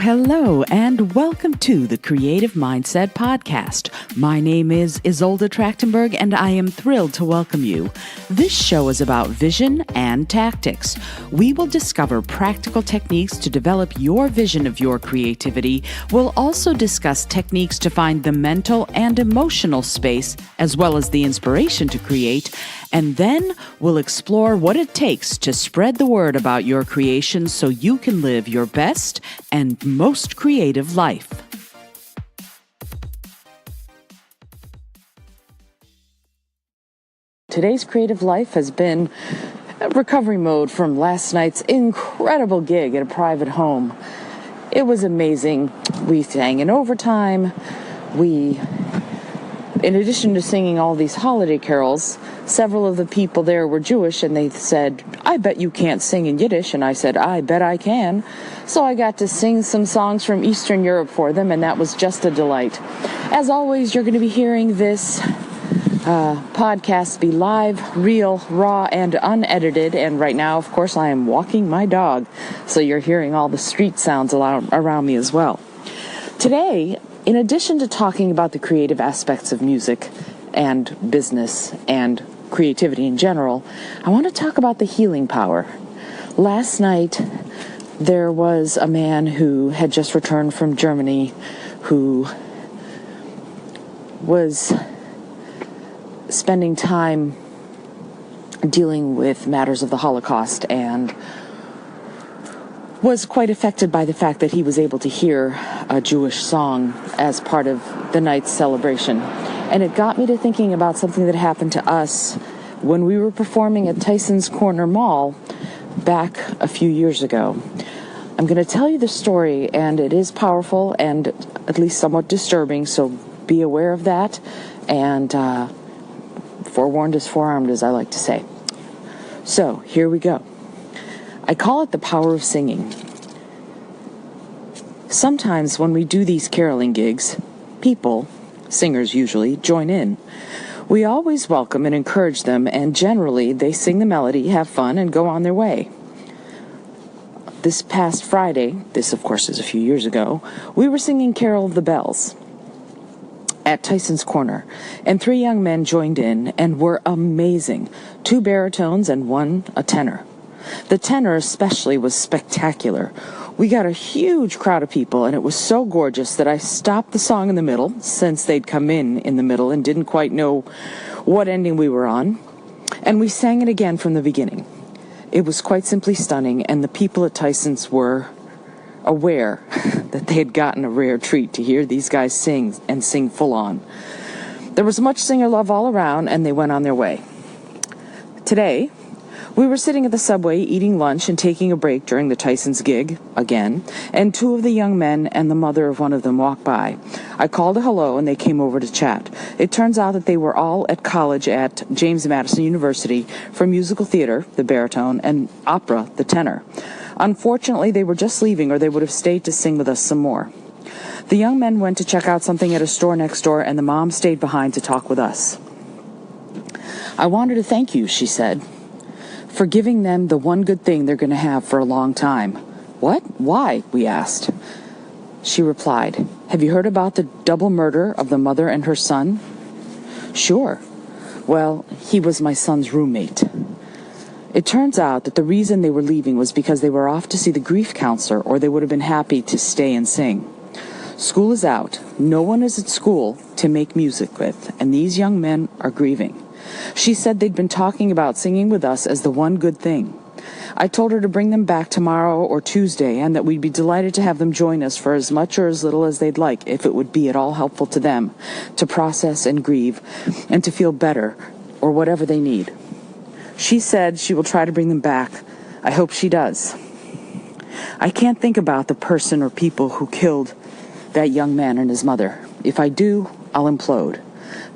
Hello, and welcome to the Creative Mindset Podcast. My name is Isolde Trachtenberg, and I am thrilled to welcome you. This show is about vision and tactics. We will discover practical techniques to develop your vision of your creativity. We'll also discuss techniques to find the mental and emotional space, as well as the inspiration to create. And then we'll explore what it takes to spread the word about your creation so you can live your best and most creative life. Today's creative life has been recovery mode from last night's incredible gig at a private home. It was amazing. We sang in overtime. In addition to singing all these holiday carols, several of the people there were Jewish, and they said, "I bet you can't sing in Yiddish." And I said, "I bet I can." So I got to sing some songs from Eastern Europe for them, and that was just a delight. As always, you're going to be hearing this podcast be live, real, raw, and unedited. And right now, of course, I am walking my dog, so you're hearing all the street sounds around me as well. Today, in addition to talking about the creative aspects of music and business and creativity in general, I want to talk about the healing power. Last night, there was a man who had just returned from Germany who was spending time dealing with matters of the Holocaust and was quite affected by the fact that he was able to hear a Jewish song as part of the night's celebration. And it got me to thinking about something that happened to us when we were performing at Tyson's Corner Mall back a few years ago. I'm going to tell you the story, and it is powerful and at least somewhat disturbing, so be aware of that. And forewarned is forearmed, as I like to say. So, here we go. I call it the power of singing. Sometimes when we do these caroling gigs, people, singers usually, join in. We always welcome and encourage them, and generally they sing the melody, have fun, and go on their way. This past Friday, this of course is a few years ago, we were singing Carol of the Bells at Tyson's Corner, and 3 young men joined in and were amazing. 2 baritones and 1 a tenor. The tenor especially was spectacular. We got a huge crowd of people, and it was so gorgeous that I stopped the song in the middle, since they'd come in the middle and didn't quite know what ending we were on, and we sang it again from the beginning. It was quite simply stunning, and the people at Tyson's were aware that they had gotten a rare treat to hear these guys sing, and sing full on. There was much singer love all around, and they went on their way. Today, we were sitting at the subway eating lunch and taking a break during the Tyson's gig, again, and 2 of the young men and the mother of one of them walked by. I called a hello, and they came over to chat. It turns out that they were all at college at James Madison University for musical theater, the baritone, and opera, the tenor. Unfortunately, they were just leaving, or they would have stayed to sing with us some more. The young men went to check out something at a store next door, and the mom stayed behind to talk with us. "I wanted to thank you," she said, "for giving them the one good thing they're going to have for a long time." "What? Why?" we asked. She replied, "Have you heard about the double murder of the mother and her son?" "Sure." "Well, he was my son's roommate." It turns out that the reason they were leaving was because they were off to see the grief counselor, or they would have been happy to stay and sing. School is out. No one is at school to make music with, and these young men are grieving. She said they'd been talking about singing with us as the one good thing. I told her to bring them back tomorrow or Tuesday, and that we'd be delighted to have them join us for as much or as little as they'd like, if it would be at all helpful to them to process and grieve and to feel better, or whatever they need. She said she will try to bring them back. I hope she does. I can't think about the person or people who killed that young man and his mother. If I do, I'll implode.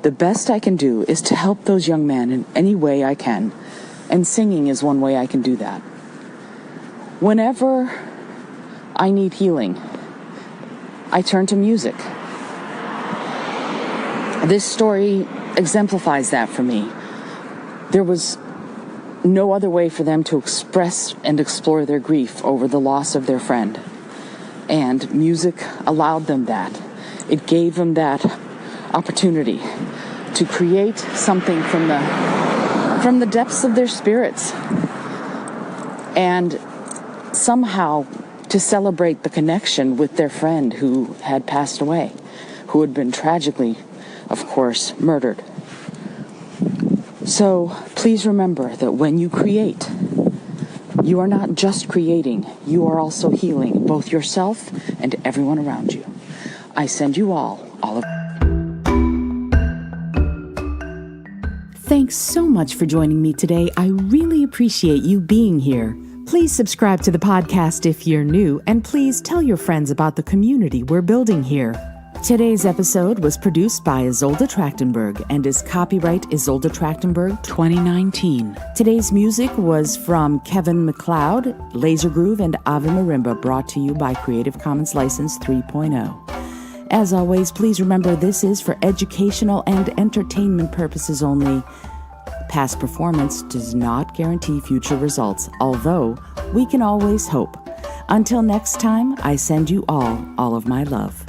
The best I can do is to help those young men in any way I can, and singing is one way I can do that. Whenever I need healing, I turn to music. This story exemplifies that for me. There was no other way for them to express and explore their grief over the loss of their friend. And music allowed them that. It gave them that opportunity to create something from the depths of their spirits, and somehow to celebrate the connection with their friend who had passed away, who had been tragically, of course, murdered. So please remember that when you create, you are not just creating, you are also healing both yourself and everyone around you. I send you all of. Thanks so much for joining me today. I really appreciate you being here. Please subscribe to the podcast if you're new, and please tell your friends about the community we're building here. Today's episode was produced by Isolde Trachtenberg and is copyright Isolde Trachtenberg 2019. Today's music was from Kevin MacLeod, Laser Groove, and Ave Marimba, brought to you by Creative Commons License 3.0. As always, please remember this is for educational and entertainment purposes only. Past performance does not guarantee future results, although we can always hope. Until next time, I send you all of my love.